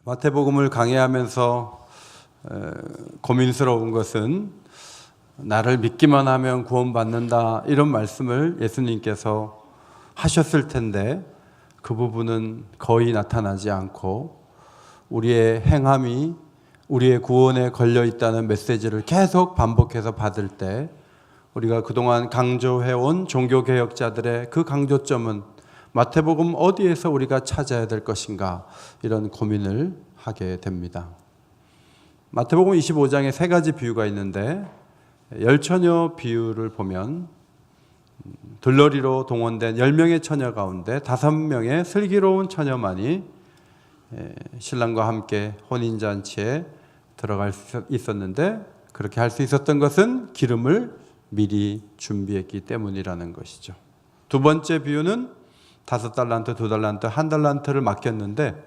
마태복음을 강의하면서 고민스러운 것은 나를 믿기만 하면 구원받는다 이런 말씀을 예수님께서 하셨을 텐데 그 부분은 거의 나타나지 않고 우리의 행함이 우리의 구원에 걸려 있다는 메시지를 계속 반복해서 받을 때 우리가 그동안 강조해온 종교개혁자들의 그 강조점은 마태복음 어디에서 우리가 찾아야 될 것인가 이런 고민을 하게 됩니다. 마태복음 25장에 세 가지 비유가 있는데 열처녀 비유를 보면 들러리로 동원된 10명의 처녀 가운데 5명의 슬기로운 처녀만이 신랑과 함께 혼인잔치에 들어갈 수 있었는데 그렇게 할 수 있었던 것은 기름을 미리 준비했기 때문이라는 것이죠. 두 번째 비유는 5달란트, 2달란트, 1달란트를 맡겼는데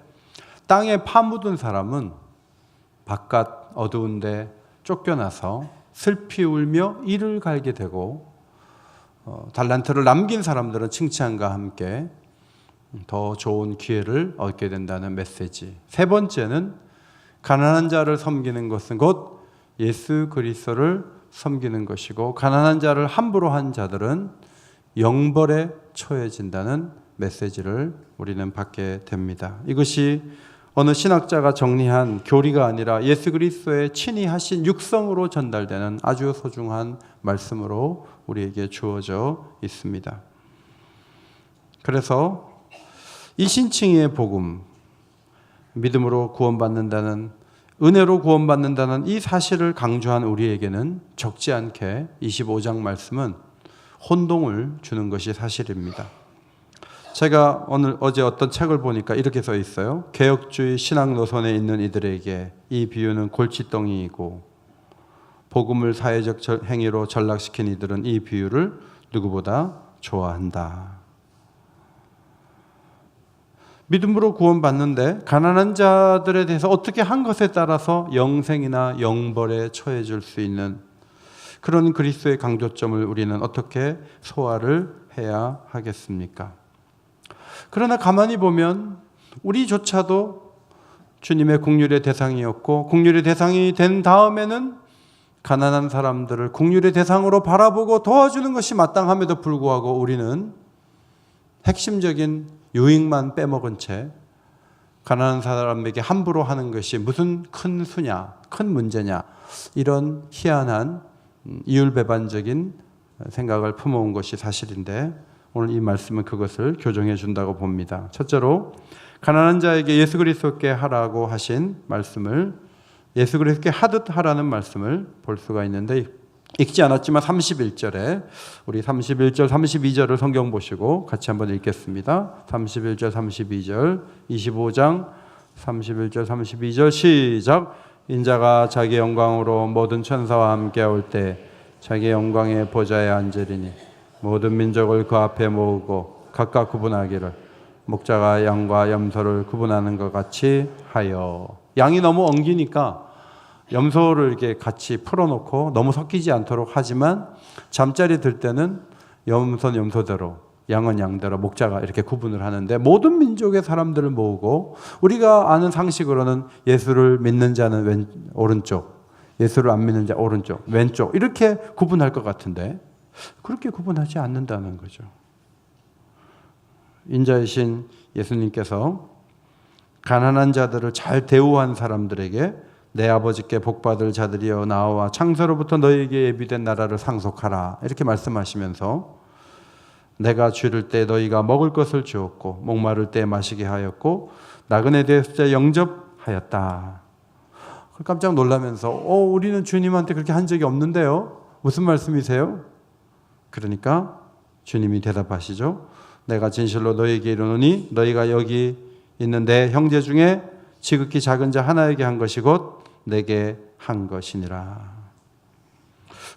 땅에 파묻은 사람은 바깥 어두운데 쫓겨나서 슬피 울며 이를 갈게 되고 달란트를 남긴 사람들은 칭찬과 함께 더 좋은 기회를 얻게 된다는 메시지. 세 번째는 가난한 자를 섬기는 것은 곧 예수 그리스도를 섬기는 것이고 가난한 자를 함부로 한 자들은 영벌에 처해진다는 메시지를 우리는 받게 됩니다. 이것이 어느 신학자가 정리한 교리가 아니라 예수 그리스도의 친히 하신 육성으로 전달되는 아주 소중한 말씀으로 우리에게 주어져 있습니다. 그래서 이 신칭의 복음, 믿음으로 구원받는다는, 은혜로 구원받는다는 이 사실을 강조한 우리에게는 적지 않게 25장 말씀은 혼동을 주는 것이 사실입니다. 제가 어제 어떤 책을 보니까 이렇게 써 있어요. 개혁주의 신앙 노선에 있는 이들에게 이 비유는 골칫덩이이고 복음을 사회적 행위로 전락시킨 이들은 이 비유를 누구보다 좋아한다. 믿음으로 구원받는데 가난한 자들에 대해서 어떻게 한 것에 따라서 영생이나 영벌에 처해질 수 있는 그런 그리스도의 강조점을 우리는 어떻게 소화를 해야 하겠습니까? 그러나 가만히 보면 우리조차도 주님의 긍휼의 대상이었고 긍휼의 대상이 된 다음에는 가난한 사람들을 긍휼의 대상으로 바라보고 도와주는 것이 마땅함에도 불구하고 우리는 핵심적인 유익만 빼먹은 채 가난한 사람에게 함부로 하는 것이 무슨 큰 수냐, 큰 문제냐 이런 희한한 이율배반적인 생각을 품어온 것이 사실인데 오늘 이 말씀은 그것을 교정해 준다고 봅니다. 첫째로 가난한 자에게 예수 그리스도께 하라고 하신 말씀을 예수 그리스도께 하듯 하라는 말씀을 볼 수가 있는데 읽지 않았지만 31절에 우리 31절 32절을 성경 보시고 같이 한번 읽겠습니다. 31절 32절 25장 31절 32절 시작. 인자가 자기 영광으로 모든 천사와 함께 올 때 자기 영광의 보좌에 앉으리니 모든 민족을 그 앞에 모으고 각각 구분하기를 목자가 양과 염소를 구분하는 것 같이 하여. 양이 너무 엉기니까 염소를 이렇게 같이 풀어놓고 너무 섞이지 않도록 하지만 잠자리 들 때는 염소는 염소대로 양은 양대로 목자가 이렇게 구분을 하는데 모든 민족의 사람들을 모으고 우리가 아는 상식으로는 예수를 믿는 자는 오른쪽, 예수를 안 믿는 자 오른쪽, 왼쪽 이렇게 구분할 것 같은데 그렇게 구분하지 않는다는 거죠. 인자이신 예수님께서 가난한 자들을 잘 대우한 사람들에게 내 아버지께 복받을 자들이여 나와 창세로부터 너희에게 예비된 나라를 상속하라 이렇게 말씀하시면서 내가 주를 때 너희가 먹을 것을 주었고 목마를 때 마시게 하였고 나그네 되었을 때 영접하였다. 깜짝 놀라면서 우리는 주님한테 그렇게 한 적이 없는데요. 무슨 말씀이세요? 그러니까 주님이 대답하시죠. 내가 진실로 너희에게 이르노니 너희가 여기 있는 내 형제 중에 지극히 작은 자 하나에게 한 것이 곧 내게 한 것이니라.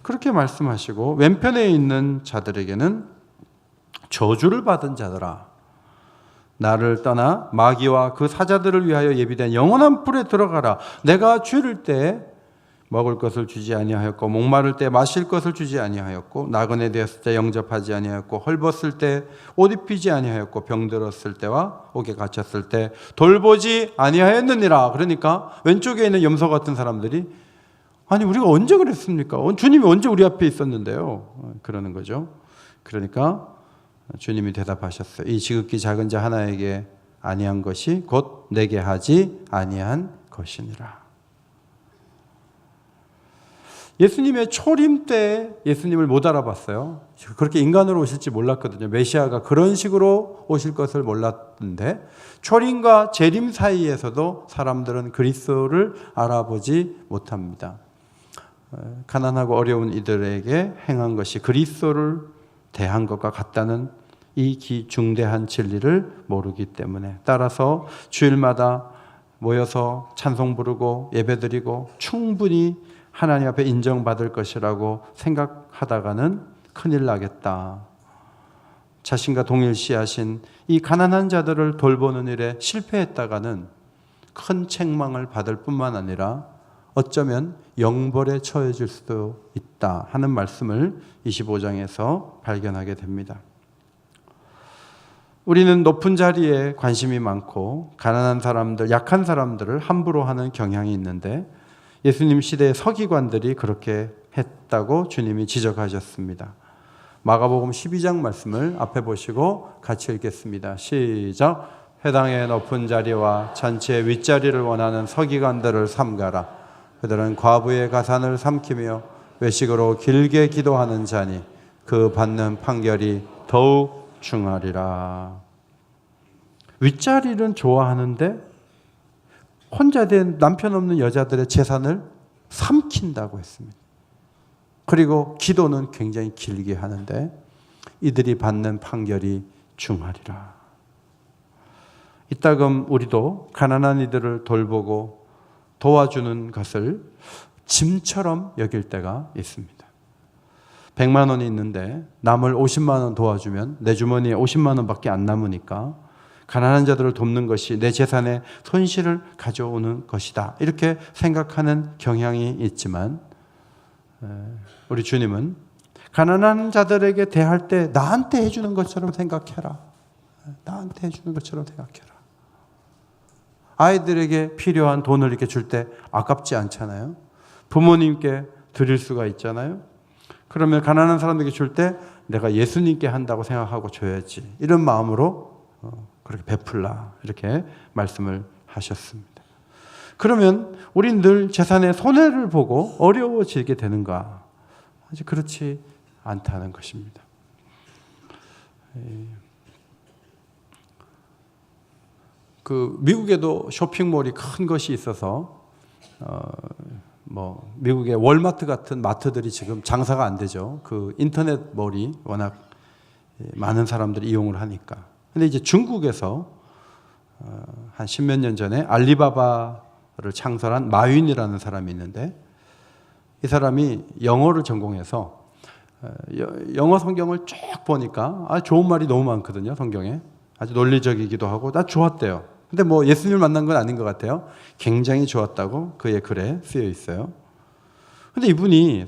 그렇게 말씀하시고 왼편에 있는 자들에게는 저주를 받은 자들아 나를 떠나 마귀와 그 사자들을 위하여 예비된 영원한 불에 들어가라. 내가 주를 때 먹을 것을 주지 아니하였고 목마를 때 마실 것을 주지 아니하였고 나그네 되었을 때 영접하지 아니하였고 헐벗을 때 옷 입히지 아니하였고 병들었을 때와 옥에 갇혔을 때 돌보지 아니하였느니라. 그러니까 왼쪽에 있는 염소 같은 사람들이 아니 우리가 언제 그랬습니까? 주님이 언제 우리 앞에 있었는데요? 그러는 거죠. 그러니까 주님이 대답하셨어요. 이 지극히 작은 자 하나에게 아니한 것이 곧 내게 하지 아니한 것이니라. 예수님의 초림 때 예수님을 못 알아봤어요. 그렇게 인간으로 오실지 몰랐거든요. 메시아가 그런 식으로 오실 것을 몰랐는데 초림과 재림 사이에서도 사람들은 그리스도를 알아보지 못합니다. 가난하고 어려운 이들에게 행한 것이 그리스도를 대한 것과 같다는 이 중대한 진리를 모르기 때문에 따라서 주일마다 모여서 찬송 부르고 예배드리고 충분히 하나님 앞에 인정받을 것이라고 생각하다가는 큰일 나겠다. 자신과 동일시하신 이 가난한 자들을 돌보는 일에 실패했다가는 큰 책망을 받을 뿐만 아니라 어쩌면 영벌에 처해질 수도 있다 하는 말씀을 25장에서 발견하게 됩니다. 우리는 높은 자리에 관심이 많고 가난한 사람들, 약한 사람들을 함부로 하는 경향이 있는데 예수님 시대의 서기관들이 그렇게 했다고 주님이 지적하셨습니다. 마가복음 12장 말씀을 앞에 보시고 같이 읽겠습니다. 시작. 회당의 높은 자리와 잔치의 윗자리를 원하는 서기관들을 삼가라. 그들은 과부의 가산을 삼키며 외식으로 길게 기도하는 자니 그 받는 판결이 더욱 중하리라. 윗자리는 좋아하는데 혼자 된 남편 없는 여자들의 재산을 삼킨다고 했습니다. 그리고 기도는 굉장히 길게 하는데 이들이 받는 판결이 중하리라. 이따금 우리도 가난한 이들을 돌보고 도와주는 것을 짐처럼 여길 때가 있습니다. 100만 원이 있는데 남을 50만 원 도와주면 내 주머니에 50만 원밖에 안 남으니까 가난한 자들을 돕는 것이 내 재산에 손실을 가져오는 것이다. 이렇게 생각하는 경향이 있지만 우리 주님은 가난한 자들에게 대할 때 나한테 해주는 것처럼 생각해라. 나한테 해주는 것처럼 생각해라. 아이들에게 필요한 돈을 이렇게 줄 때 아깝지 않잖아요. 부모님께 드릴 수가 있잖아요. 그러면 가난한 사람에게 줄 때 내가 예수님께 한다고 생각하고 줘야지. 이런 마음으로 그렇게 베풀라 이렇게 말씀을 하셨습니다. 그러면 우리는 늘 재산의 손해를 보고 어려워지게 되는가? 아주 그렇지 않다는 것입니다. 그 미국에도 쇼핑몰이 큰 것이 있어서 미국의 월마트 같은 마트들이 지금 장사가 안 되죠. 그 인터넷몰이 워낙 많은 사람들이 이용을 하니까. 근데 이제 중국에서 한 십몇 년 전에 알리바바를 창설한 마윈이라는 사람이 있는데 이 사람이 영어를 전공해서 영어 성경을 쭉 보니까 좋은 말이 너무 많거든요. 성경에 아주 논리적이기도 하고 다 좋았대요. 근데 뭐 예수님을 만난 건 아닌 것 같아요. 굉장히 좋았다고 그의 글에 쓰여 있어요. 근데 이분이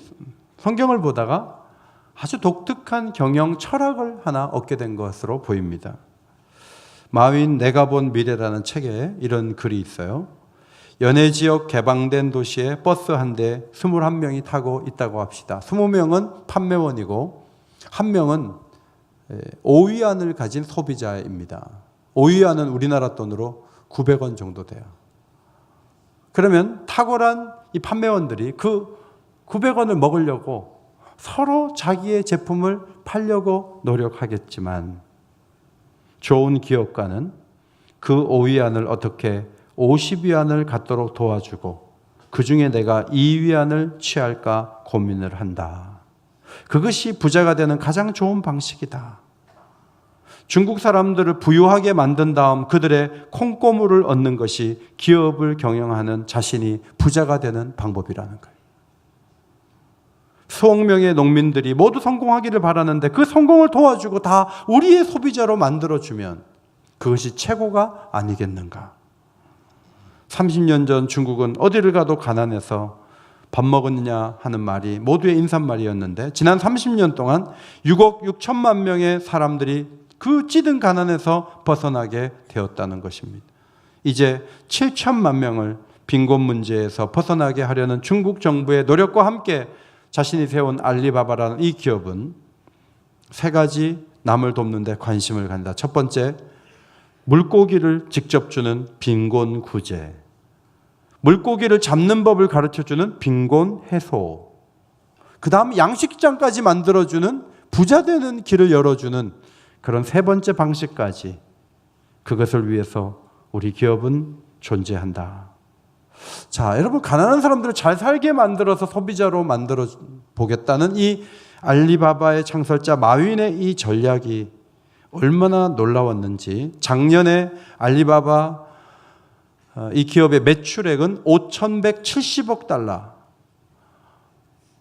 성경을 보다가 아주 독특한 경영 철학을 하나 얻게 된 것으로 보입니다. 마윈 내가 본 미래라는 책에 이런 글이 있어요. 연해 지역 개방된 도시에 버스 한 대 21명이 타고 있다고 합시다. 20명은 판매원이고 한 명은 오위안을 가진 소비자입니다. 오위안은 우리나라 돈으로 900원 정도 돼요. 그러면 탁월한 이 판매원들이 그 900원을 먹으려고 서로 자기의 제품을 팔려고 노력하겠지만 좋은 기업가는 그 5위안을 어떻게 50위안을 갖도록 도와주고 그 중에 내가 2위안을 취할까 고민을 한다. 그것이 부자가 되는 가장 좋은 방식이다. 중국 사람들을 부유하게 만든 다음 그들의 콩고물을 얻는 것이 기업을 경영하는 자신이 부자가 되는 방법이라는 거예요. 수억 명의 농민들이 모두 성공하기를 바라는데 그 성공을 도와주고 다 우리의 소비자로 만들어주면 그것이 최고가 아니겠는가. 30년 전 중국은 어디를 가도 가난해서 밥 먹었느냐 하는 말이 모두의 인사말이었는데 지난 30년 동안 6억 6천만 명의 사람들이 그 찌든 가난에서 벗어나게 되었다는 것입니다. 이제 7천만 명을 빈곤 문제에서 벗어나게 하려는 중국 정부의 노력과 함께 자신이 세운 알리바바라는 이 기업은 세 가지 남을 돕는 데 관심을 갖는다. 첫 번째, 물고기를 직접 주는 빈곤 구제. 물고기를 잡는 법을 가르쳐주는 빈곤 해소. 그 다음 양식장까지 만들어주는 부자 되는 길을 열어주는 그런 세 번째 방식까지, 그것을 위해서 우리 기업은 존재한다. 자, 여러분, 가난한 사람들을 잘 살게 만들어서 소비자로 만들어 보겠다는 이 알리바바의 창설자 마윈의 이 전략이 얼마나 놀라웠는지, 작년에 알리바바 이 기업의 매출액은 5,170억 달러,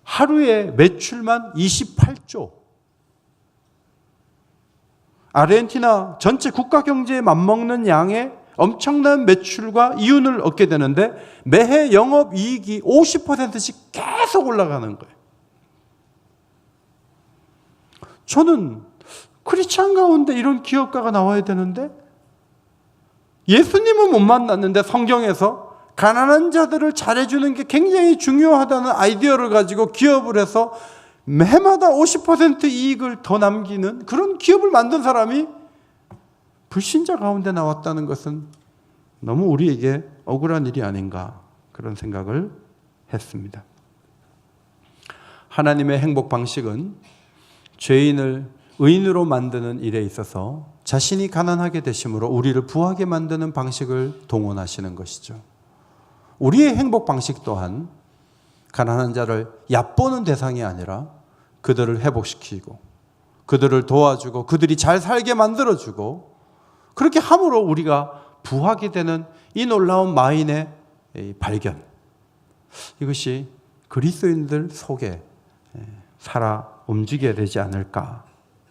하루에 매출만 28조. 아르헨티나 전체 국가 경제에 맞먹는 양의 엄청난 매출과 이윤을 얻게 되는데 매해 영업이익이 50%씩 계속 올라가는 거예요. 저는 크리스찬 가운데 이런 기업가가 나와야 되는데, 예수님은 못 만났는데 성경에서 가난한 자들을 잘해주는 게 굉장히 중요하다는 아이디어를 가지고 기업을 해서 매해마다 50% 이익을 더 남기는 그런 기업을 만든 사람이 불신자 가운데 나왔다는 것은 너무 우리에게 억울한 일이 아닌가, 그런 생각을 했습니다. 하나님의 행복 방식은 죄인을 의인으로 만드는 일에 있어서 자신이 가난하게 되심으로 우리를 부하게 만드는 방식을 동원하시는 것이죠. 우리의 행복 방식 또한 가난한 자를 얕보는 대상이 아니라 그들을 회복시키고 그들을 도와주고 그들이 잘 살게 만들어주고, 그렇게 함으로 우리가 부하게 되는 이 놀라운 마인의 발견, 이것이 그리스도인들 속에 살아 움직여야 되지 않을까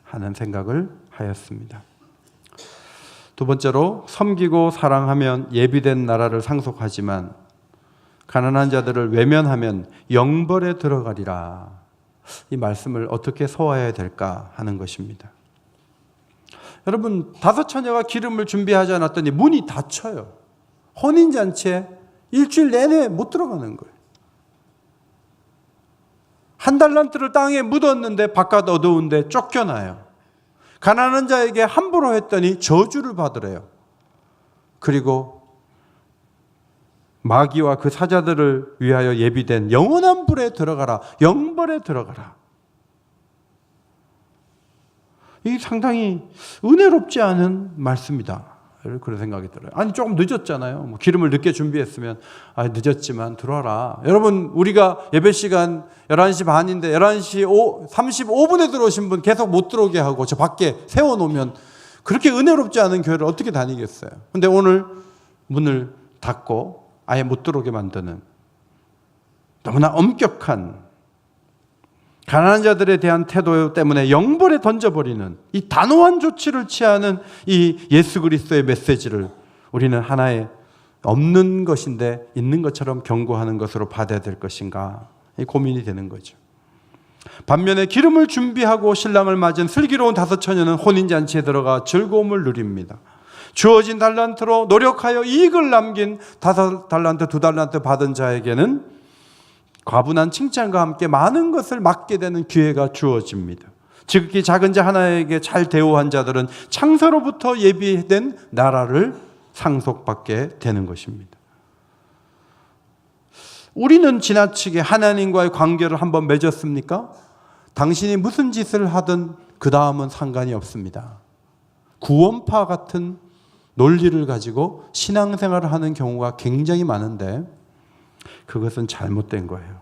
하는 생각을 하였습니다. 두 번째로, 섬기고 사랑하면 예비된 나라를 상속하지만 가난한 자들을 외면하면 영벌에 들어가리라. 이 말씀을 어떻게 소화해야 될까 하는 것입니다. 여러분, 5 처녀가 기름을 준비하지 않았더니 문이 닫혀요. 혼인잔치에 일주일 내내 못 들어가는 거예요. 1 달란트를 땅에 묻었는데 바깥 어두운데 쫓겨나요. 가난한 자에게 함부로 했더니 저주를 받으래요. 그리고 마귀와 그 사자들을 위하여 예비된 영원한 불에 들어가라, 영벌에 들어가라. 이게 상당히 은혜롭지 않은 말씀이다, 그런 생각이 들어요. 아니, 조금 늦었잖아요. 기름을 늦게 준비했으면 늦었지만 들어와라. 여러분, 우리가 예배 시간 11시 반인데 11시 35분에 들어오신 분 계속 못 들어오게 하고 저 밖에 세워놓으면 그렇게 은혜롭지 않은 교회를 어떻게 다니겠어요? 근데 오늘 문을 닫고 아예 못 들어오게 만드는 너무나 엄격한, 가난한 자들에 대한 태도 때문에 영벌에 던져버리는 이 단호한 조치를 취하는 이 예수 그리스도의 메시지를 우리는 하나의 없는 것인데 있는 것처럼 경고하는 것으로 받아야 될 것인가, 이 고민이 되는 거죠. 반면에 기름을 준비하고 신랑을 맞은 슬기로운 5 처녀는 혼인잔치에 들어가 즐거움을 누립니다. 주어진 달란트로 노력하여 이익을 남긴 5 달란트, 2 달란트 받은 자에게는 과분한 칭찬과 함께 많은 것을 맡게 되는 기회가 주어집니다. 지극히 작은 자 하나에게 잘 대우한 자들은 창세로부터 예비된 나라를 상속받게 되는 것입니다. 우리는 지나치게 하나님과의 관계를 한번 맺었습니까? 당신이 무슨 짓을 하든 그 다음은 상관이 없습니다. 구원파 같은 논리를 가지고 신앙생활을 하는 경우가 굉장히 많은데 그것은 잘못된 거예요.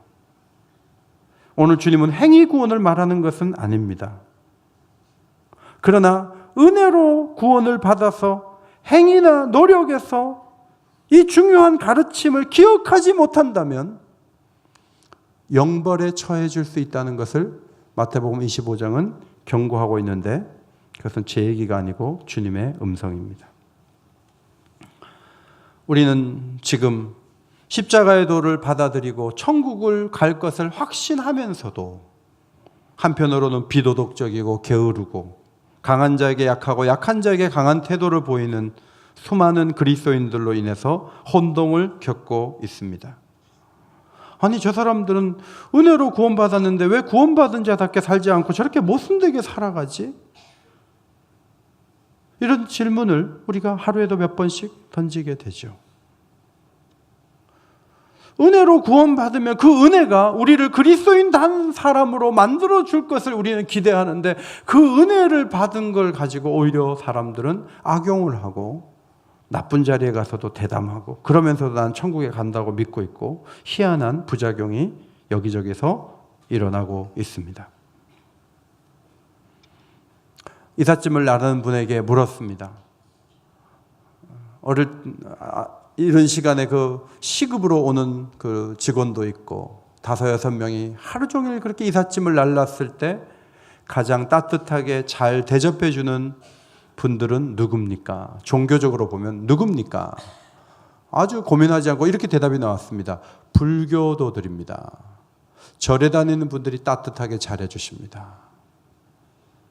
오늘 주님은 행위 구원을 말하는 것은 아닙니다. 그러나 은혜로 구원을 받아서 행위나 노력에서 이 중요한 가르침을 기억하지 못한다면 영벌에 처해질 수 있다는 것을 마태복음 25장은 경고하고 있는데, 그것은 제 얘기가 아니고 주님의 음성입니다. 우리는 지금 십자가의 도를 받아들이고 천국을 갈 것을 확신하면서도 한편으로는 비도덕적이고 게으르고 강한 자에게 약하고 약한 자에게 강한 태도를 보이는 수많은 그리스도인들로 인해서 혼동을 겪고 있습니다. 아니, 저 사람들은 은혜로 구원받았는데 왜 구원받은 자답게 살지 않고 저렇게 모순되게 살아가지? 이런 질문을 우리가 하루에도 몇 번씩 던지게 되죠. 은혜로 구원받으면 그 은혜가 우리를 그리스도인 한 사람으로 만들어 줄 것을 우리는 기대하는데, 그 은혜를 받은 걸 가지고 오히려 사람들은 악용을 하고 나쁜 자리에 가서도 대담하고, 그러면서도 난 천국에 간다고 믿고 있고, 희한한 부작용이 여기저기서 일어나고 있습니다. 이삿짐을 나르는 분에게 물었습니다. 이런 시간에 그 시급으로 오는 그 직원도 있고 5-6명이 하루 종일 그렇게 이삿짐을 날랐을 때 가장 따뜻하게 잘 대접해 주는 분들은 누굽니까? 종교적으로 보면 누굽니까? 아주 고민하지 않고 이렇게 대답이 나왔습니다. 불교도들입니다. 절에 다니는 분들이 따뜻하게 잘해 주십니다.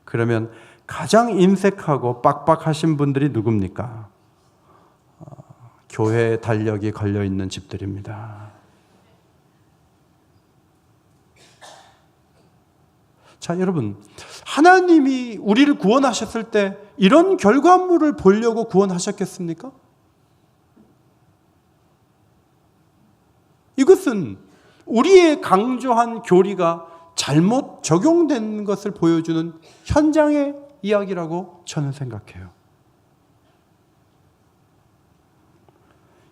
그러면 가장 인색하고 빡빡하신 분들이 누굽니까? 교회의 달력이 걸려있는 집들입니다. 자, 여러분, 하나님이 우리를 구원하셨을 때 이런 결과물을 보려고 구원하셨겠습니까? 이것은 우리의 강조한 교리가 잘못 적용된 것을 보여주는 현장의 이야기라고 저는 생각해요.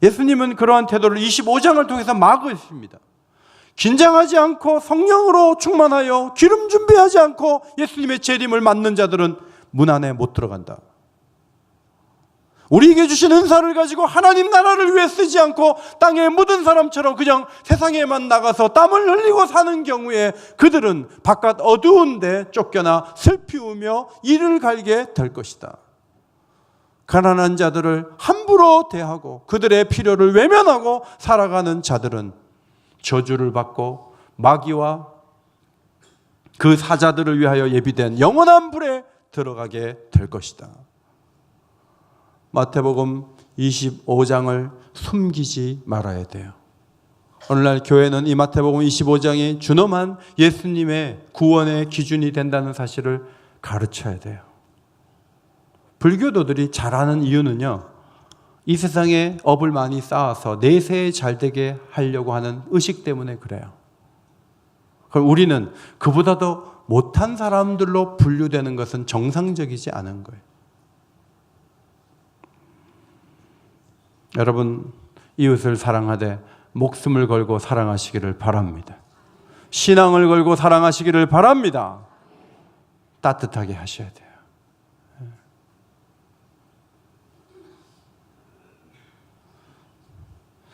예수님은 그러한 태도를 25장을 통해서 막으십니다. 긴장하지 않고 성령으로 충만하여 기름 준비하지 않고 예수님의 재림을 맞는 자들은 문 안에 못 들어간다. 우리에게 주신 은사를 가지고 하나님 나라를 위해 쓰지 않고 땅에 묻은 사람처럼 그냥 세상에만 나가서 땀을 흘리고 사는 경우에 그들은 바깥 어두운 데 쫓겨나 슬피 우며 이를 갈게 될 것이다. 가난한 자들을 함부로 대하고 그들의 필요를 외면하고 살아가는 자들은 저주를 받고 마귀와 그 사자들을 위하여 예비된 영원한 불에 들어가게 될 것이다. 마태복음 25장을 숨기지 말아야 돼요. 오늘날 교회는 이 마태복음 25장이 준엄한 예수님의 구원의 기준이 된다는 사실을 가르쳐야 돼요. 불교도들이 잘하는 이유는요, 이 세상에 업을 많이 쌓아서 내세에 잘되게 하려고 하는 의식 때문에 그래요. 그럼 우리는 그보다도 못한 사람들로 분류되는 것은 정상적이지 않은 거예요. 여러분, 이웃을 사랑하되 목숨을 걸고 사랑하시기를 바랍니다. 신앙을 걸고 사랑하시기를 바랍니다. 따뜻하게 하셔야 돼요.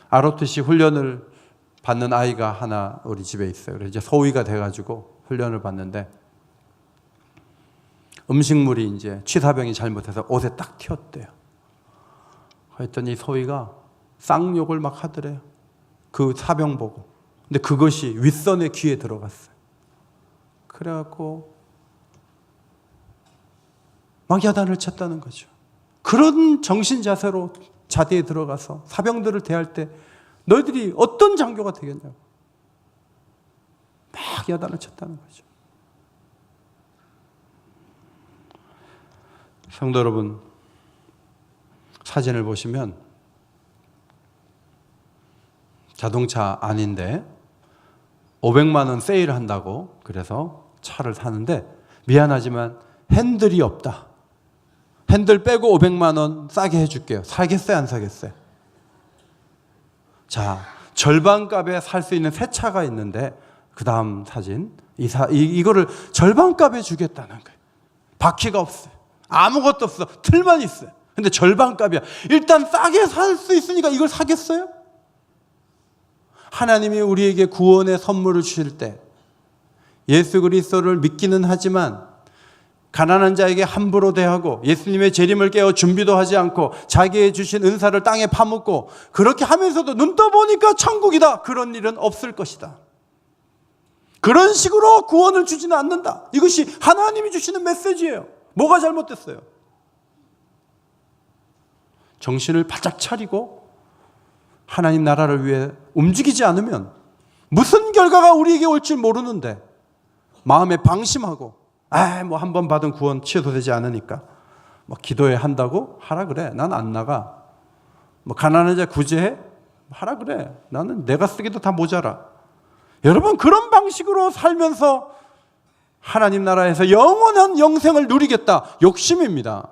ROTC 훈련을 받는 아이가 하나 우리 집에 있어요. 그래서 이제 소위가 돼가지고 훈련을 받는데 음식물이 이제 취사병이 잘못해서 옷에 딱 튀었대요. 그랬더니 소위가 쌍욕을 막 하더래요. 그 사병 보고. 근데 그것이 윗선의 귀에 들어갔어요. 그래갖고 막 야단을 쳤다는 거죠. 그런 정신 자세로 자대에 들어가서 사병들을 대할 때 너희들이 어떤 장교가 되겠냐고 막 야단을 쳤다는 거죠. 성도 여러분, 사진을 보시면 자동차 아닌데 500만 원 세일한다고 그래서 차를 사는데 미안하지만 핸들이 없다. 핸들 빼고 500만 원 싸게 해줄게요. 사겠어요? 안 사겠어요? 자, 절반값에 살 수 있는 새 차가 있는데 그 다음 사진 이거를 절반값에 주겠다는 거예요. 바퀴가 없어요. 아무것도 없어. 틀만 있어요. 근데 절반값이야. 일단 싸게 살 수 있으니까 이걸 사겠어요? 하나님이 우리에게 구원의 선물을 주실 때 예수 그리스도를 믿기는 하지만 가난한 자에게 함부로 대하고 예수님의 재림을 깨어 준비도 하지 않고 자기의 주신 은사를 땅에 파묻고 그렇게 하면서도 눈 떠보니까 천국이다. 그런 일은 없을 것이다. 그런 식으로 구원을 주지는 않는다. 이것이 하나님이 주시는 메시지예요. 뭐가 잘못됐어요? 정신을 바짝 차리고 하나님 나라를 위해 움직이지 않으면 무슨 결과가 우리에게 올 줄 모르는데 마음에 방심하고 뭐 한 번 받은 구원 취소되지 않으니까 뭐 기도해 한다고 하라 그래. 난 안 나가. 뭐 가난한 자 구제해 하라 그래. 나는 내가 쓰기도 다 모자라. 여러분 그런 방식으로 살면서 하나님 나라에서 영원한 영생을 누리겠다. 욕심입니다.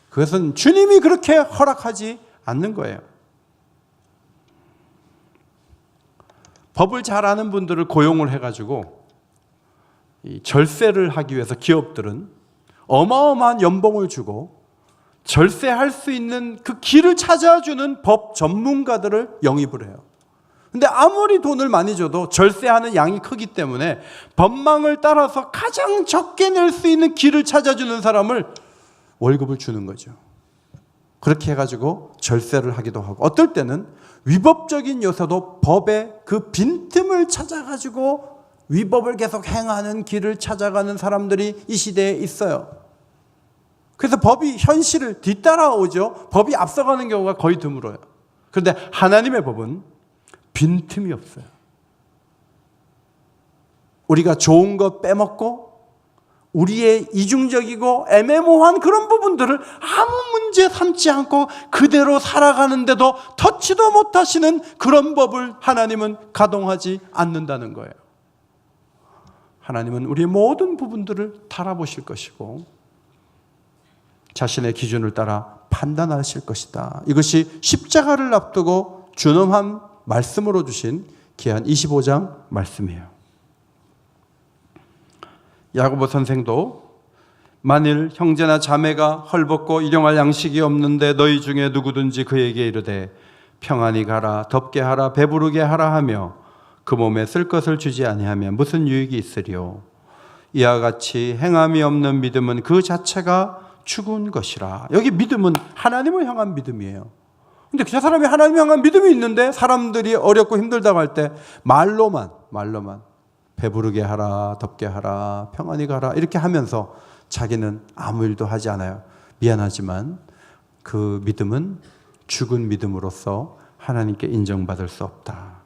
그것은 주님이 그렇게 허락하지 않는 거예요. 법을 잘 아는 분들을 고용을 해가지고 이 절세를 하기 위해서 기업들은 어마어마한 연봉을 주고 절세할 수 있는 그 길을 찾아주는 법 전문가들을 영입을 해요. 근데 아무리 돈을 많이 줘도 절세하는 양이 크기 때문에 법망을 따라서 가장 적게 낼 수 있는 길을 찾아주는 사람을 월급을 주는 거죠. 그렇게 해가지고 절세를 하기도 하고 어떨 때는 위법적인 요소도 법의 그 빈틈을 찾아가지고 위법을 계속 행하는 길을 찾아가는 사람들이 이 시대에 있어요. 그래서 법이 현실을 뒤따라오죠. 법이 앞서가는 경우가 거의 드물어요. 그런데 하나님의 법은 빈틈이 없어요. 우리가 좋은 거 빼먹고 우리의 이중적이고 애매모호한 그런 부분들을 아무 문제 삼지 않고 그대로 살아가는데도 터치도 못하시는 그런 법을 하나님은 가동하지 않는다는 거예요. 하나님은 우리의 모든 부분들을 달아보실 것이고 자신의 기준을 따라 판단하실 것이다. 이것이 십자가를 앞두고 준엄한 말씀으로 주신 기한 25장 말씀이에요. 야고보 선생도 만일 형제나 자매가 헐벗고 일용할 양식이 없는데 너희 중에 누구든지 그에게 이르되 평안히 가라 덥게 하라 배부르게 하라 하며 그 몸에 쓸 것을 주지 아니하면 무슨 유익이 있으리요. 이와 같이 행함이 없는 믿음은 그 자체가 죽은 것이라. 여기 믿음은 하나님을 향한 믿음이에요. 근데 그 사람이 하나님을 향한 믿음이 있는데 사람들이 어렵고 힘들다고 할 때 말로만 배부르게 하라, 덥게 하라, 평안히 가라 이렇게 하면서 자기는 아무 일도 하지 않아요. 미안하지만 그 믿음은 죽은 믿음으로서 하나님께 인정받을 수 없다.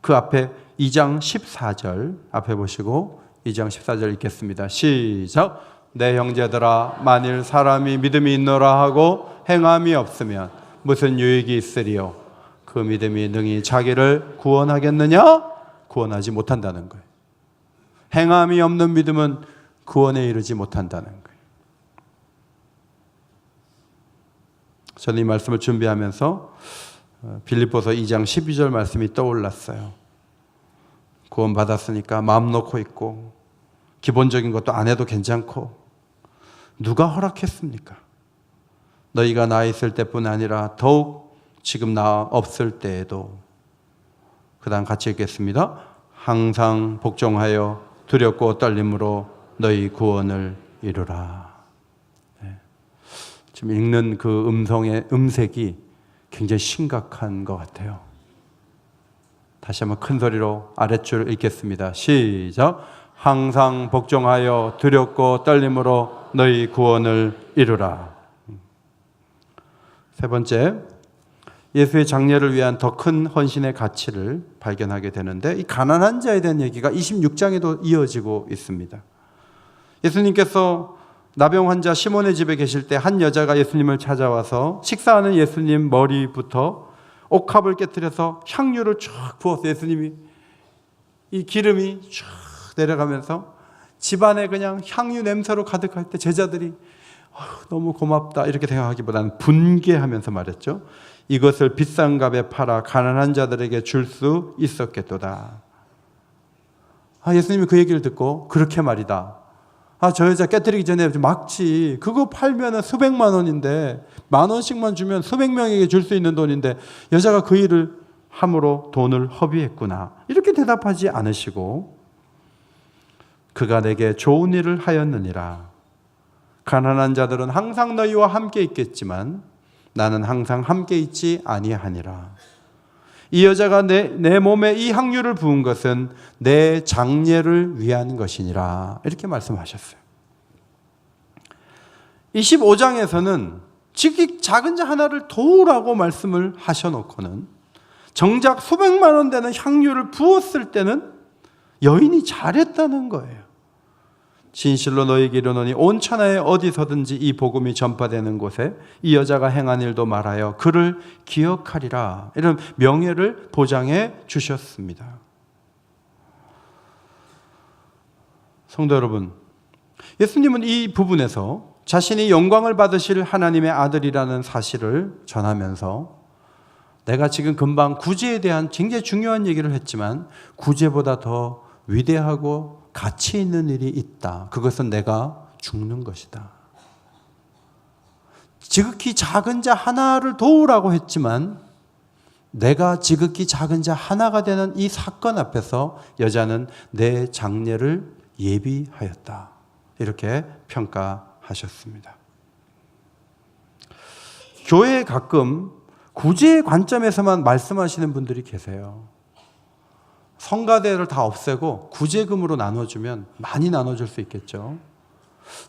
그 앞에 2장 14절 앞에 보시고 2장 14절 읽겠습니다. 시작. 내 형제들아 만일 사람이 믿음이 있노라 하고 행함이 없으면 무슨 유익이 있으리요. 그 믿음이 능히 자기를 구원하겠느냐? 구원하지 못한다는 거예요. 행함이 없는 믿음은 구원에 이르지 못한다는 거예요. 저는 이 말씀을 준비하면서 빌립보서 2장 12절 말씀이 떠올랐어요. 구원 받았으니까 마음 놓고 있고 기본적인 것도 안 해도 괜찮고 누가 허락했습니까? 너희가 나 있을 때뿐 아니라 더욱 지금 나 없을 때에도. 그 다음 같이 읽겠습니다. 항상 복종하여 두렵고 떨림으로 너희 구원을 이루라. 네. 지금 읽는 그 음성의 음색이 굉장히 심각한 것 같아요. 다시 한번 큰 소리로 아랫줄 읽겠습니다. 시작. 항상 복종하여 두렵고 떨림으로 너희 구원을 이루라. 세 번째, 예수의 장례를 위한 더 큰 헌신의 가치를 발견하게 되는데 이 가난한 자에 대한 얘기가 26장에도 이어지고 있습니다. 예수님께서 나병 환자 시몬의 집에 계실 때 한 여자가 예수님을 찾아와서 식사하는 예수님 머리부터 옥합을 깨뜨려서 향유를 쫙 부어서 예수님이 이 기름이 쫙 내려가면서 집안에 그냥 향유 냄새로 가득할 때 제자들이 너무 고맙다 이렇게 생각하기보다는 분개하면서 말했죠. 이것을 비싼 값에 팔아 가난한 자들에게 줄 수 있었겠도다. 예수님이 그 얘기를 듣고 그렇게 말이다. 저 여자 깨뜨리기 전에 막지. 그거 팔면 수백만 원인데 10,000원씩만 주면 수백 명에게 줄 수 있는 돈인데 여자가 그 일을 함으로 돈을 허비했구나. 이렇게 대답하지 않으시고 그가 내게 좋은 일을 하였느니라. 가난한 자들은 항상 너희와 함께 있겠지만 나는 항상 함께 있지 아니하니라. 이 여자가 내 몸에 이 향유를 부은 것은 내 장례를 위한 것이니라. 이렇게 말씀하셨어요. 25장에서는 지극히 작은 자 하나를 도우라고 말씀을 하셔놓고는 정작 수백만 원 되는 향유를 부었을 때는 여인이 잘했다는 거예요. 진실로 너희에게 이르노니 온 천하에 어디서든지 이 복음이 전파되는 곳에 이 여자가 행한 일도 말하여 그를 기억하리라. 이런 명예를 보장해 주셨습니다. 성도 여러분, 예수님은 이 부분에서 자신이 영광을 받으실 하나님의 아들이라는 사실을 전하면서 내가 지금 금방 구제에 대한 굉장히 중요한 얘기를 했지만 구제보다 더 위대하고 가치 있는 일이 있다. 그것은 내가 죽는 것이다. 지극히 작은 자 하나를 도우라고 했지만 내가 지극히 작은 자 하나가 되는 이 사건 앞에서 여자는 내 장례를 예비하였다. 이렇게 평가하셨습니다. 교회에 가끔 구제의 관점에서만 말씀하시는 분들이 계세요. 성가대를 다 없애고 구제금으로 나눠주면 많이 나눠줄 수 있겠죠.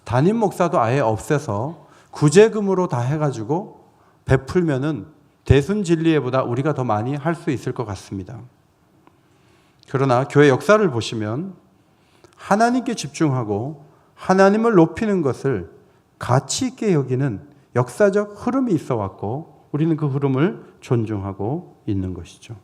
담임 목사도 아예 없애서 구제금으로 다 해가지고 베풀면은 대순진리회보다 우리가 더 많이 할 수 있을 것 같습니다. 그러나 교회 역사를 보시면 하나님께 집중하고 하나님을 높이는 것을 가치 있게 여기는 역사적 흐름이 있어 왔고 우리는 그 흐름을 존중하고 있는 것이죠.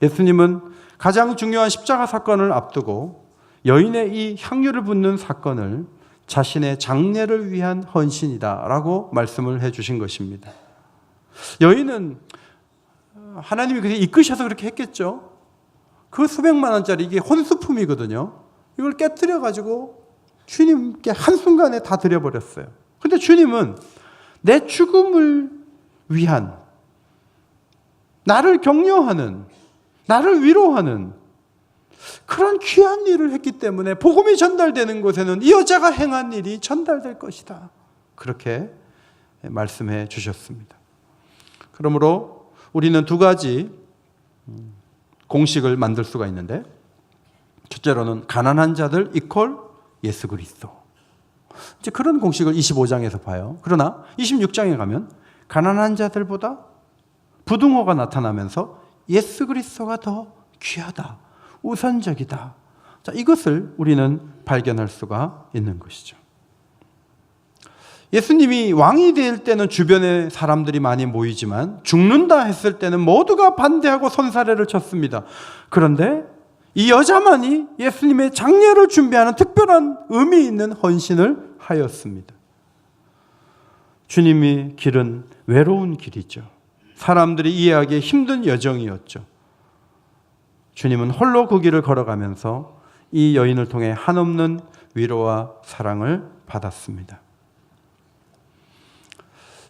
예수님은 가장 중요한 십자가 사건을 앞두고 여인의 이 향유를 붓는 사건을 자신의 장례를 위한 헌신이다라고 말씀을 해주신 것입니다. 여인은 하나님이 그렇게 이끄셔서 그렇게 했겠죠. 그 수백만 원짜리 이게 혼수품이거든요. 이걸 깨뜨려가지고 주님께 한순간에 다 드려버렸어요. 근데 주님은 내 죽음을 위한, 나를 격려하는, 나를 위로하는 그런 귀한 일을 했기 때문에 복음이 전달되는 곳에는 이 여자가 행한 일이 전달될 것이다. 그렇게 말씀해 주셨습니다. 그러므로 우리는 두 가지 공식을 만들 수가 있는데, 첫째로는 가난한 자들 이퀄 예수 그리스도. 이제 그런 공식을 25장에서 봐요. 그러나 26장에 가면 가난한 자들보다 부등호가 나타나면서 예수 그리스도가 더 귀하다, 우선적이다. 자, 이것을 우리는 발견할 수가 있는 것이죠. 예수님이 왕이 될 때는 주변에 사람들이 많이 모이지만 죽는다 했을 때는 모두가 반대하고 손사래를 쳤습니다. 그런데 이 여자만이 예수님의 장례를 준비하는 특별한 의미 있는 헌신을 하였습니다. 주님의 길은 외로운 길이죠. 사람들이 이해하기 힘든 여정이었죠. 주님은 홀로 그 길을 걸어가면서 이 여인을 통해 한없는 위로와 사랑을 받았습니다.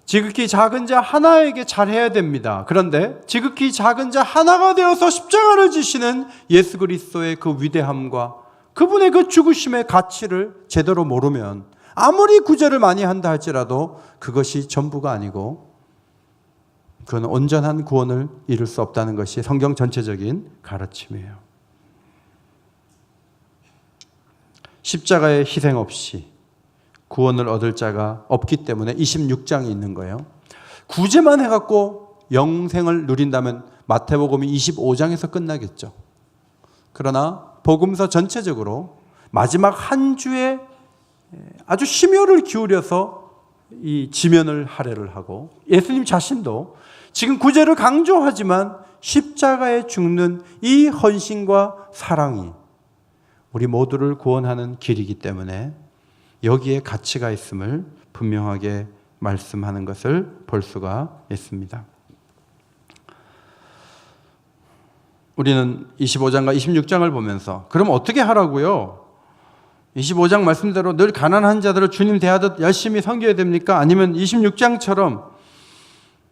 지극히 작은 자 하나에게 잘해야 됩니다. 그런데 지극히 작은 자 하나가 되어서 십자가를 지시는 예수 그리스도의 그 위대함과 그분의 그 죽으심의 가치를 제대로 모르면 아무리 구제를 많이 한다 할지라도 그것이 전부가 아니고 그건 온전한 구원을 이룰 수 없다는 것이 성경 전체적인 가르침이에요. 십자가의 희생 없이 구원을 얻을 자가 없기 때문에 26장이 있는 거예요. 구제만 해갖고 영생을 누린다면 마태복음이 25장에서 끝나겠죠. 그러나 복음서 전체적으로 마지막 한 주에 아주 심혈을 기울여서 이 지면을 할애를 하고 예수님 자신도 지금 구제를 강조하지만 십자가에 죽는 이 헌신과 사랑이 우리 모두를 구원하는 길이기 때문에 여기에 가치가 있음을 분명하게 말씀하는 것을 볼 수가 있습니다. 우리는 25장과 26장을 보면서 그럼 어떻게 하라고요? 25장 말씀대로 늘 가난한 자들을 주님 대하듯 열심히 섬겨야 됩니까? 아니면 26장처럼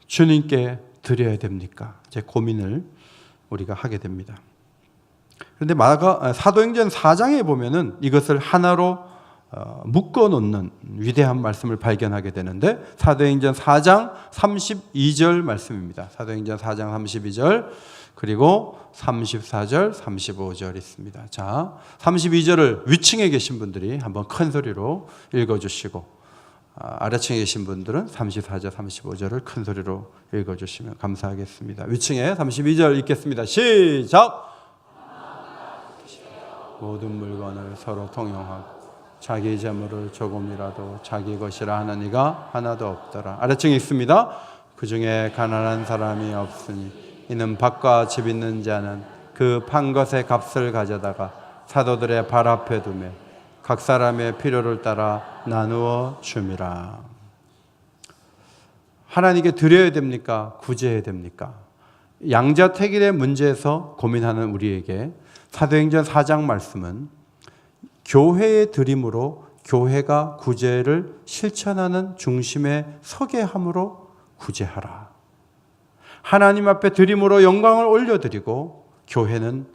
주님께 드려야 됩니까? 제 고민을 우리가 하게 됩니다. 그런데 사도행전 4장에 보면은 이것을 하나로 묶어 놓는 위대한 말씀을 발견하게 되는데, 사도행전 4장 32절 말씀입니다. 사도행전 4장 32절 그리고 34절 35절 있습니다. 자, 32절을 위층에 계신 분들이 한번 큰 소리로 읽어주시고, 아래층에 계신 분들은 34절 35절을 큰 소리로 읽어주시면 감사하겠습니다. 위층에 32절 읽겠습니다. 시작! 모든 물건을 서로 통용하고 자기 재물을 조금이라도 자기 것이라 하는 이가 하나도 없더라. 아래층에 있습니다. 그 중에 가난한 사람이 없으니 이는 밭과 집 있는 자는 그 판 것의 값을 가져다가 사도들의 발 앞에 두며 각 사람의 필요를 따라 나누어 줌이라. 하나님께 드려야 됩니까? 구제해야 됩니까? 양자택일의 문제에서 고민하는 우리에게 사도행전 4장 말씀은 교회의 드림으로 교회가 구제를 실천하는 중심에 서게 함으로 구제하라. 하나님 앞에 드림으로 영광을 올려드리고 교회는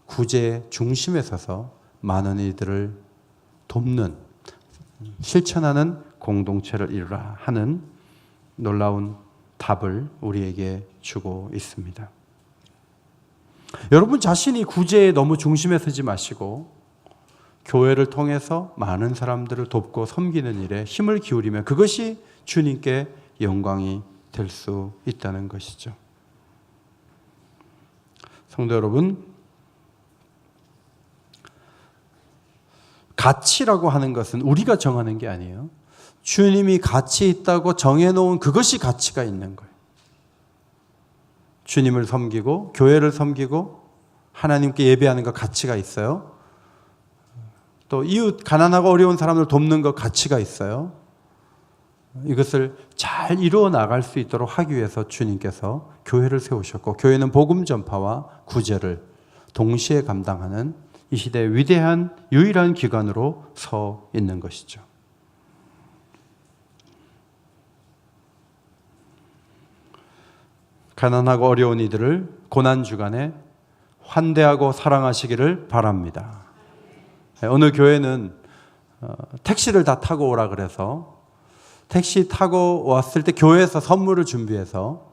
구제의 중심에 서서 많은 이들을 돕는, 실천하는 공동체를 이루라 하는 놀라운 답을 우리에게 주고 있습니다. 여러분 자신이 구제에 너무 중심에 서지 마시고 교회를 통해서 많은 사람들을 돕고 섬기는 일에 힘을 기울이면 그것이 주님께 영광이 될 수 있다는 것이죠. 성도 여러분, 가치라고 하는 것은 우리가 정하는 게 아니에요. 주님이 가치 있다고 정해놓은 그것이 가치가 있는 거예요. 주님을 섬기고 교회를 섬기고 하나님께 예배하는 것 가치가 있어요. 또 이웃 가난하고 어려운 사람을 돕는 것 가치가 있어요. 이것을 잘 이루어 나갈 수 있도록 하기 위해서 주님께서 교회를 세우셨고, 교회는 복음 전파와 구제를 동시에 감당하는 이 시대의 위대한 유일한 기관으로 서 있는 것이죠. 가난하고 어려운 이들을 고난주간에 환대하고 사랑하시기를 바랍니다. 어느 교회는 택시를 다 타고 오라 그래서 택시 타고 왔을 때 교회에서 선물을 준비해서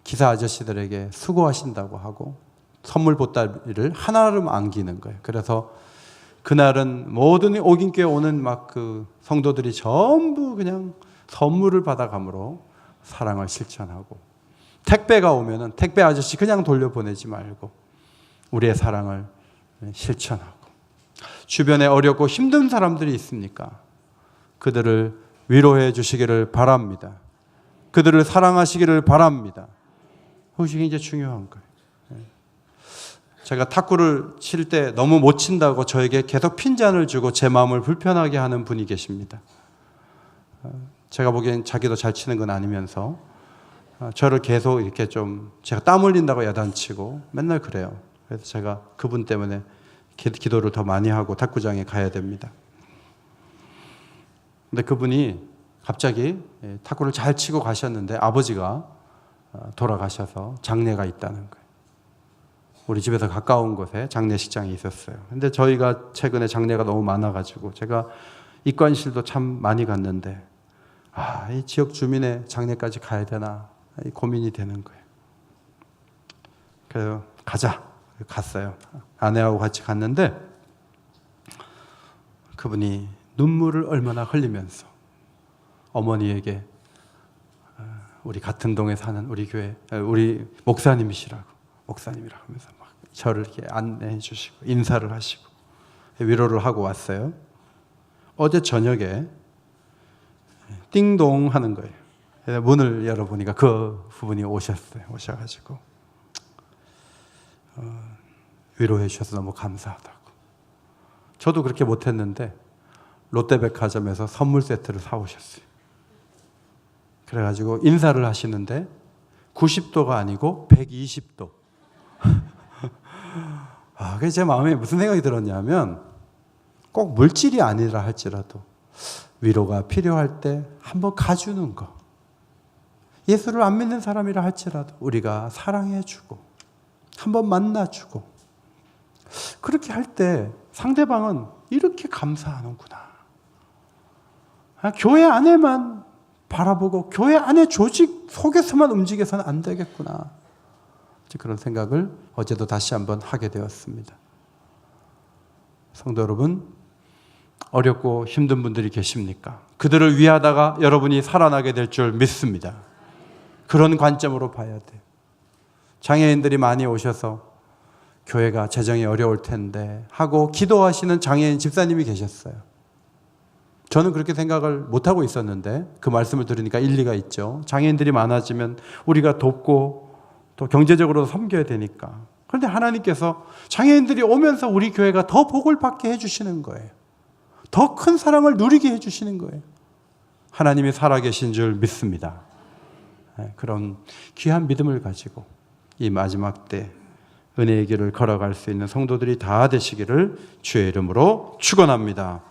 기사 아저씨들에게 수고하신다고 하고 선물 보따리를 하나를 안기는 거예요. 그래서 그날은 모든 오긴교회 오는 막 그 성도들이 전부 그냥 선물을 받아감으로 사랑을 실천하고, 택배가 오면은 택배 아저씨 그냥 돌려보내지 말고 우리의 사랑을 실천하고, 주변에 어렵고 힘든 사람들이 있습니까? 그들을 위로해 주시기를 바랍니다. 그들을 사랑하시기를 바랍니다. 그것이 굉장히 중요한 거예요. 제가 탁구를 칠 때 너무 못 친다고 저에게 계속 핀잔을 주고 제 마음을 불편하게 하는 분이 계십니다. 제가 보기엔 자기도 잘 치는 건 아니면서 저를 계속 이렇게 좀 제가 땀 흘린다고 야단치고 맨날 그래요. 그래서 제가 그분 때문에 기도를 더 많이 하고 탁구장에 가야 됩니다. 근데 그분이 갑자기 탁구를 잘 치고 가셨는데 아버지가 돌아가셔서 장례가 있다는 거예요. 우리 집에서 가까운 곳에 장례식장이 있었어요. 근데 저희가 최근에 장례가 너무 많아가지고 제가 입관실도 참 많이 갔는데 이 지역 주민의 장례까지 가야 되나 고민이 되는 거예요. 그래서 가자. 갔어요. 아내하고 같이 갔는데 그분이 눈물을 얼마나 흘리면서 어머니에게 우리 같은 동에 사는 우리 교회 우리 목사님이시라고 목사님이라고 하면서 막 저를 이렇게 안내해 주시고 인사를 하시고 위로를 하고 왔어요. 어제 저녁에 띵동 하는 거예요. 문을 열어보니까 그 부분이 오셨어요. 오셔가지고 위로해 주셔서 너무 감사하다고. 저도 그렇게 못했는데 롯데백화점에서 선물 세트를 사오셨어요. 그래가지고 인사를 하시는데 90도가 아니고 120도. 그게 제 마음에 무슨 생각이 들었냐면 꼭 물질이 아니라 할지라도 위로가 필요할 때 한번 가주는 거. 예수를 안 믿는 사람이라 할지라도 우리가 사랑해주고 한번 만나주고 그렇게 할 때 상대방은 이렇게 감사하는구나. 교회 안에만 바라보고 교회 안에 조직 속에서만 움직여서는 안 되겠구나. 그런 생각을 어제도 다시 한번 하게 되었습니다. 성도 여러분, 어렵고 힘든 분들이 계십니까? 그들을 위하다가 여러분이 살아나게 될 줄 믿습니다. 그런 관점으로 봐야 돼요. 장애인들이 많이 오셔서 교회가 재정이 어려울 텐데 하고 기도하시는 장애인 집사님이 계셨어요. 저는 그렇게 생각을 못하고 있었는데 그 말씀을 들으니까 일리가 있죠. 장애인들이 많아지면 우리가 돕고 또 경제적으로 섬겨야 되니까. 그런데 하나님께서 장애인들이 오면서 우리 교회가 더 복을 받게 해주시는 거예요. 더 큰 사랑을 누리게 해주시는 거예요. 하나님이 살아계신 줄 믿습니다. 그런 귀한 믿음을 가지고 이 마지막 때 은혜의 길을 걸어갈 수 있는 성도들이 다 되시기를 주의 이름으로 축원합니다.